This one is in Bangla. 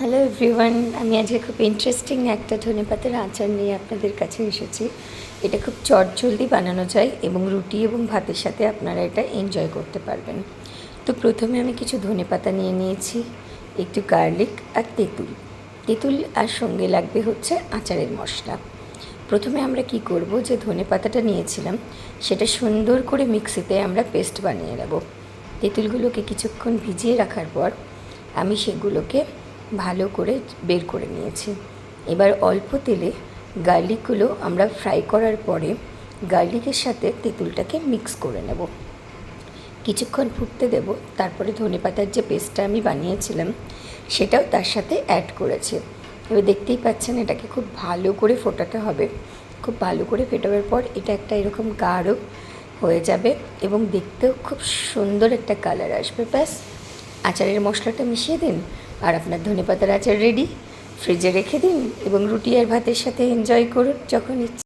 হ্যালো এভরিওয়ান, আমি আজকে খুব ইন্টারেস্টিং একটা ধনেপাতার আচার নিয়ে আপনাদের কাছে এসেছি। এটা খুব চটজলদি বানানো যায় এবং রুটি এবং ভাতের সাথে আপনারা এটা এনজয় করতে পারবেন। তো প্রথমে আমি কিছু ধনেপাতা নিয়ে নিয়েছি, একটু গার্লিক আর তেঁতুল। তেঁতুল আর সঙ্গে লাগবে হচ্ছে আচারের মশলা। প্রথমে আমরা কি করব, যে ধনেপাতাটা নিয়েছিলাম সেটা সুন্দর করে মিক্সিতে আমরা পেস্ট বানিয়ে নেব। তেঁতুলগুলোকে কিছুক্ষণ ভিজিয়ে রাখার পর আমি সেগুলোকে ভালো করে বের করে নিয়েছি। এবার অল্প তেলে গার্লিকগুলো আমরা ফ্রাই করার পরে গার্লিকের সাথে তেঁতুলটাকে মিক্স করে নেব। কিছুক্ষণ ফুটতে দেব, তারপরে ধনেপাতার যে পেস্টটা আমি বানিয়েছিলাম সেটাও তার সাথে অ্যাড করেছি। এবার দেখতেই পাচ্ছেন এটাকে খুব ভালো করে ফোটাতে হবে। খুব ভালো করে ফেটাবার পর এটা একটা এরকম গাঢ় হয়ে যাবে এবং দেখতেও খুব সুন্দর একটা কালার আসবে। ব্যাস, আচারের মশলাটা মিশিয়ে দিন আর আপনার ধনেপাতার আচার রেডি। ফ্রিজে রেখে দিন এবং রুটি আর ভাতের সাথে এনজয় করুন যখন ইচ্ছে।